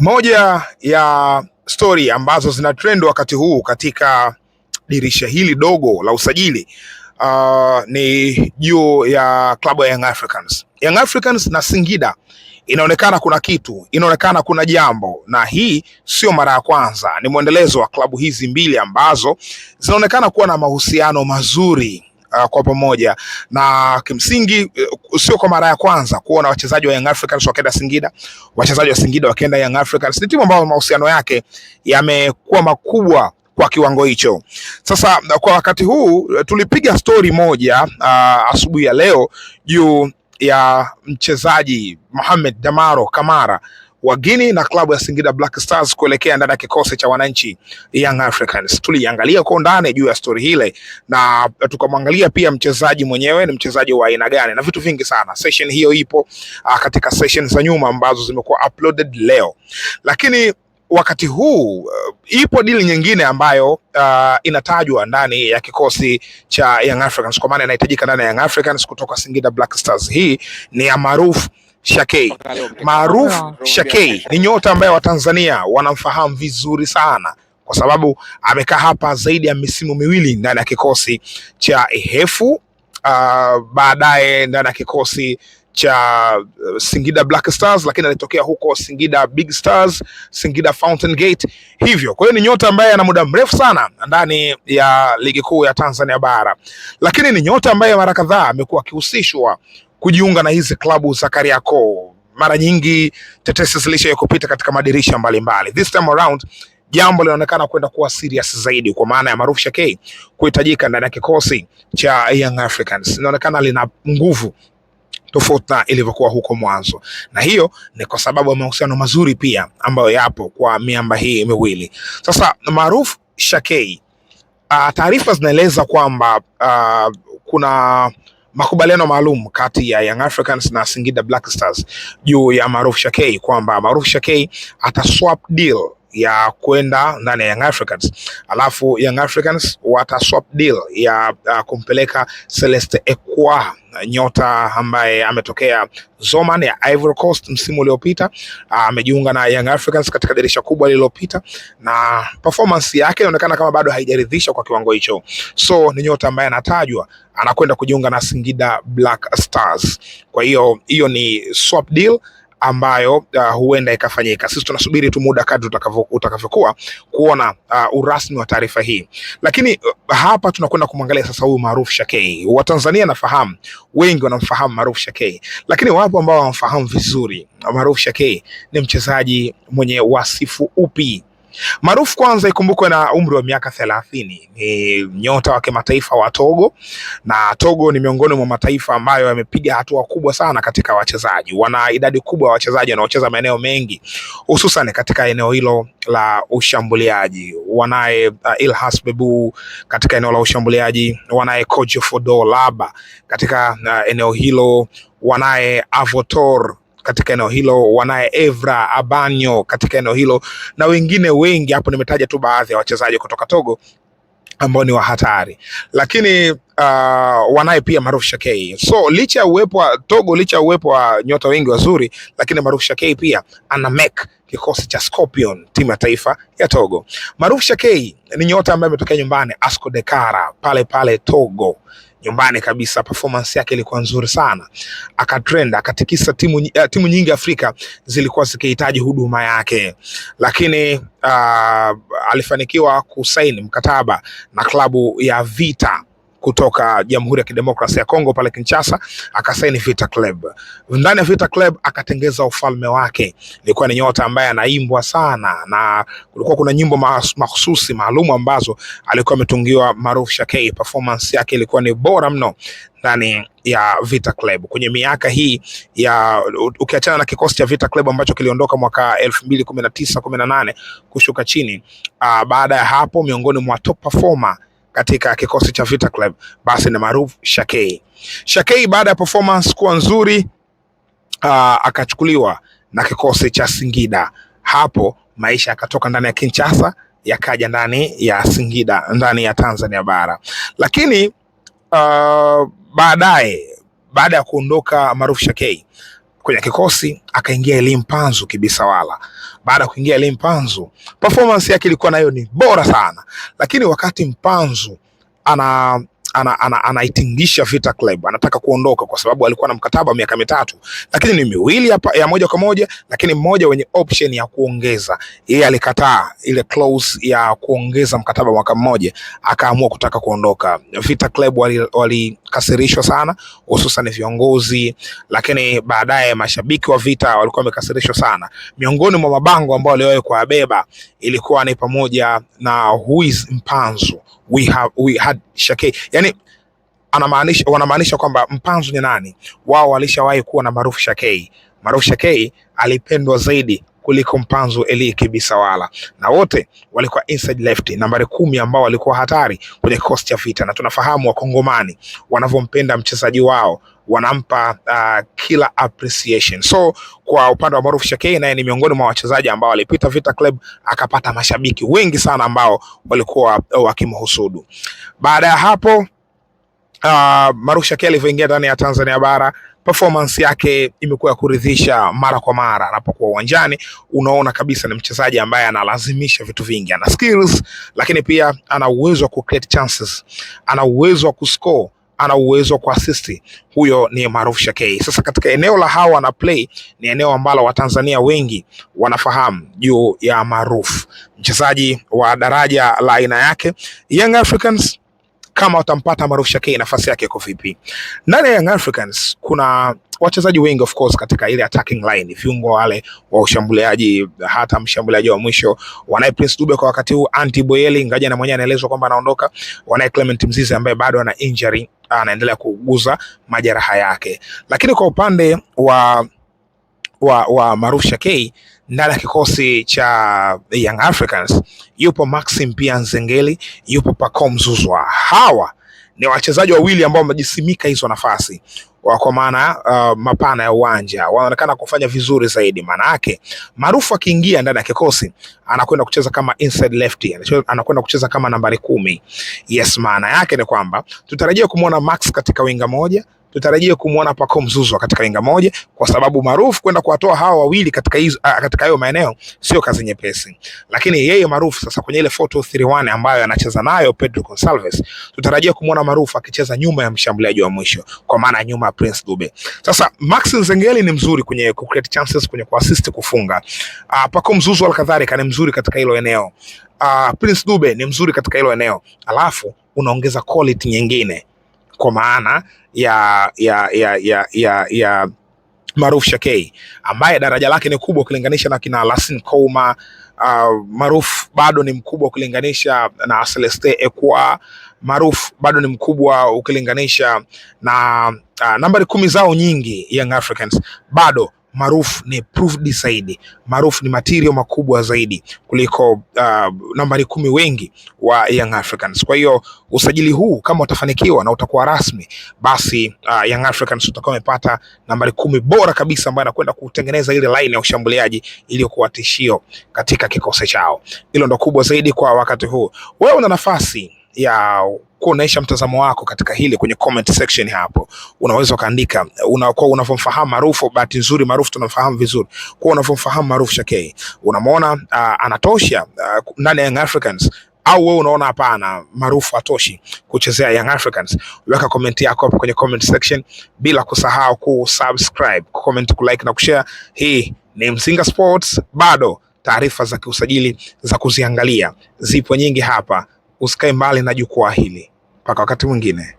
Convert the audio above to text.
Moja ya story ambazo zina trend wakati huu katika dirisha hili dogo la usajili ni juu ya klabu ya Young Africans. Young Africans na Singida inaonekana kuna kitu, inaonekana kuna jambo, na hii sio mara ya kwanza. Ni mwendelezo wa klabu hizi mbili ambazo zinaonekana kuwa na mahusiano mazuri kwa pamoja, na kimsingi sio kwa mara ya kwanza kuona wachezaji wa Young Africans wakaenda Singida, wachezaji wa Singida wakaenda Young Africans. Ni timu ambayo mahusiano yake yamekuwa makubwa kwa kiwango hicho. Sasa kwa wakati huu tulipiga story moja asubuhi ya leo juu ya mchezaji Mohamed Damaro Kamara wa Guinea na klabu ya Singida Black Stars kuelekea ndani ya kikosi cha wananchi Young Africans. Tuliangalia kwa undani juu ya story hile na tukamwangalia pia mchezaji mwenyewe ni mchezaji wa aina gani na vitu vingi sana. Session hiyo ipo katika session za nyuma ambazo zimekuwa uploaded leo. Lakini wakati huu ipo deal nyingine ambayo inatajwa ndani ya kikosi cha Young Africans, kwa maana inahitajika ndani ya Young Africans kutoka Singida Black Stars. Hii ni ya Maruf Shakei. Maruf Shakei ni nyota ambaye Watanzania wanamfahamu vizuri sana kwa sababu amekaa hapa zaidi ya misimu miwili ndani ya kikosi cha Ihefu, baadaye ndani ya kikosi cha Singida Black Stars, lakini alitokea huko Singida Big Stars, Singida Fountain Gate. Hivyo kwa hiyo ni nyota ambaye ana muda mrefu sana ndani ya ligi kuu ya Tanzania bara, lakini ni nyota ambaye mara kadhaa amekuwa akihusishwa kujiunga na hizi klabu za Kariakoo. Mara nyingi tetesi zilishawahi kupita katika madirisha mbalimbali. This time around jambo linaonekana kwenda kuwa serious zaidi, kwa maana ya Maruf Shakei kuhitajika ndani ya kikosi cha Young Africans. Inaonekana lina nguvu tofauti na ilivyokuwa huko mwanzo, na hiyo ni kwa sababu ya mahusiano mazuri pia ambayo yapo kwa miamba hii miwili. Sasa Maruf Shakei, taarifa zinaeleza kwamba kuna makubaliano maalum kati ya Young Africans na Singida Black Stars juu ya Maruf Shakei, kwamba Maruf Shakei ataswap deal ya kwenda ndani ya Young Africans, alafu Young Africans wataswap deal ya kumpeleka Celeste Ekwa, nyota ambaye ametokea Zoman ya Ivory Coast msimu uliopita. Amejiunga na Young Africans katika dirisha kubwa lililopita na performance yake inaonekana kama bado haijaridhisha kwa kiwango hicho. So ni nyota ambaye anatajwa anakwenda kujiunga na Singida Black Stars. Kwa hiyo ni swap deal ambayo huenda ikafanyika. Sisi tunasubiri tu muda kadri utakavyokuwa kuona urasmi wa taarifa hii. Lakini hapa tunakwenda kumwangalia sasa huyu Maruf Shakei. Watanzania nafahamu, wengi wanamfahamu Maruf Shakei, lakini wapo ambao wanamfahamu vizuri. Maruf Shakei ni mchezaji mwenye wasifu upi? Maruf kwanza ikumbukwe na umri wa miaka 30. Ni nyota wa kimataifa wa Togo, na Togo ni miongoni mwa mataifa ambayo yamepiga hatua kubwa sana katika wachezaji. Wana idadi kubwa ya wachezaji wanaocheza maeneo mengi, hususan katika eneo hilo la ushambuliaji. Wanaye Ilhas Bebu katika eneo la ushambuliaji, wanaye Kojo Fodo Laba katika eneo hilo, wanaye Avotor katika eneo hilo, wanaye Evra Abanyo katika eneo hilo, na wengine wengi hapo. Nimetaja tu baadhi ya wachezaji kutoka Togo ambao ni wa hatari, lakini wanaye pia Maruf Shakei. So licha ya uwepo wa Togo, licha ya uwepo wa nyota wengi wazuri, lakini Maruf Shakei pia ana make kikosi cha Scorpion, timu ya taifa ya Togo. Maruf Shakei ni nyota ambaye ametokea nyumbani Asco Dekara, pale Togo, nyumbani kabisa. Performance yake ilikuwa nzuri sana, akatrend, akatikisa timu nyingi Afrika zilikuwa zikihitaji huduma yake, lakini alifanikiwa kusaini mkataba na klabu ya Vita kutoka Jamhuri ya Kidemokrasia ya Kongo pale Kinshasa. Akasaini Vita Club. Ndani ya Vita Club akatengeza ufalme wake. Ilikuwa ni nyota ambaye anaimbwa sana, na kulikuwa kuna nyimbo mahususi maalum ambazo alikuwa ametungiwa Maruf Shakei. Performance yake ilikuwa ni bora mno ndani ya Vita Club kwenye miaka hii ya, ukiachana na kikosi cha Vita Club ambacho kiliondoka mwaka 2019-18 kushuka chini. Baada ya hapo, miongoni mwa top performer katika kikosi cha Vita Club basi na Maruf Shakei. Shakei baada ya performance kuwa nzuri akachukuliwa na kikosi cha Singida. Hapo maisha yakatoka ndani ya Kinshasa yakaja ndani ya Singida, ndani ya Tanzania bara. Lakini baada ya kuondoka Maruf Shakei, kwenye kikosi akaingia Elie Mpanzu Kibisawala. Baada ya kuingia Elie Mpanzu, performance yake ilikuwa nayo ni bora sana, lakini wakati Mpanzu anaitingisha Vita Club, anataka kuondoka kwa sababu alikuwa na mkataba miaka 3, lakini ni miwili hapa ya moja kwa moja, lakini mmoja wenye option ya kuongeza. Yeye alikataa ile clause ya kuongeza mkataba mwaka mmoja, akaamua kutaka kuondoka. Vita Club walikasirishwa sana, hususan viongozi, lakini baadaye mashabiki wa Vita walikuwa wamekasirishwa sana. Miongoni mwa mabango ambao waliwahi kuabeba ilikuwa ni pamoja na who is Mpanzu, we had Shakei. Yani wanamaanisha kwamba Mpanzu ni nani? Wao walishawahi kuwa na Maruf Shakei. Maruf Shakei alipendwa zaidi kuliko Mpanzu Elie Kibisawala, na wote walikuwa inside left nambari 10 ambao walikuwa hatari kwenye kikosi cha Vita, na tunafahamu Wakongomani wanavyompenda mchezaji wao, wanampa kila appreciation. So kwa upande wa Maruf Shakei, naye ni miongoni mwa wachezaji ambao walipita Vita Club, akapata mashabiki wengi sana ambao walikuwa wakimhusudu. Baada ya hapo Maruf Shakei alivyoingia ndani ya Tanzania bara, performance yake imekuwa ya kuridhisha mara kwa mara. Anapokuwa uwanjani unaona kabisa ni mchezaji ambaye analazimisha vitu vingi, ana skills, lakini pia ana uwezo wa ku create chances, ana uwezo wa kuscore, ana uwezo wa kuassist. Huyo ni Maruf Shakei. Sasa katika eneo la hawa na play, ni eneo ambalo Watanzania wengi wanafahamu juu ya Maruf, mchezaji wa daraja la aina yake. Young Africans kama watampata Maruf Shakei, nafasi yake iko vipi? Ndani ya Young Africans kuna wachezaji wengi of course katika ile attacking line, viungo wale wa ushambuliaji, hata mshambuliaji wa mwisho wanaye Prince Dube kwa wakati huu, Anti Boyeli ngaja na mwenyewe anaelezwa kwamba anaondoka, wanaye Clement Mzize ambaye bado ana injury, anaendelea kuuguza majeraha yake. Lakini kwa upande wa Maruf Shakei ndani ya kikosi cha Young Africans yupo Maxim pia Nzengeli, yupo Pacome Zouzoua. Hawa ni wachezaji wawili ambao wamejisimika hizo nafasi kwa maana mapana ya uwanja, wanaonekana kufanya vizuri zaidi. Maana yake Maruf akiingia ndani ya kikosi anakwenda kucheza kama inside left, anakwenda kucheza kama nambari 10. Yes, maana yake ni kwamba tutarajia kumuona Max katika winga moja, tutarajia kumuona Pacome Zouzoua katika winga moja, kwa sababu Maruf kwenda kuwatoa hawa wawili katika hayo maeneo sio kazi nyepesi. Lakini yeye Maruf sasa kwenye ile 4-2-3-1 ambayo anacheza nayo Pedro Gonçalves, tutarajia kumuona Maruf akicheza nyuma ya mshambuliaji wa mwisho, kwa maana nyuma ya Prince Dube. Sasa Max Nzengeli ni mzuri kwenye ku create chances, kwenye kuassist, kufunga. Pacome Zouzoua kadhalika ni mzuri katika hilo eneo. Prince Dube ni mzuri katika hilo eneo. Alafu unaongeza quality nyingine kwa maana ya Maruf Shakei ambaye daraja lake ni kubwa ukilinganisha na kina Lassine Kouma. Maruf bado ni mkubwa ukilinganisha na Celeste Ekwa. Maruf bado ni mkubwa ukilinganisha na nambari 10 zao nyingi Young Africans. Bado Maruf ni proved zaidi, Maruf ni material makubwa zaidi kuliko nambari 10 wengi wa Young Africans. Kwa hiyo usajili huu kama utafanikiwa na utakuwa rasmi, basi Young Africans utakuwa umepata nambari 10 bora kabisa ambayo anakwenda kutengeneza ile line ya ushambuliaji iliyokuwa tishio katika kikosi chao. Hilo ndo kubwa zaidi kwa wakati huu. Wewe una nafasi ya kuonesha mtazamo wako katika hili kwenye comment section hapo. Unaweza kaandika unavyofahamu Maruf. Bahati nzuri Maruf tunafahamu vizuri. Kwa unavyofahamu Maruf Shakei, unamwona anatosha ndani ya Young Africans, au wewe unaona hapana, Maruf hatoshi kuchezea Young Africans? Weka comment yako hapo kwenye comment section, bila kusahau kusubscribe, comment, kulike na kushare. Hii ni Mzinga Sports. Bado taarifa za kiusajili za kuziangalia zipo nyingi hapa. Usikae mbali na jukwaa hili. Mpaka wakati mwingine.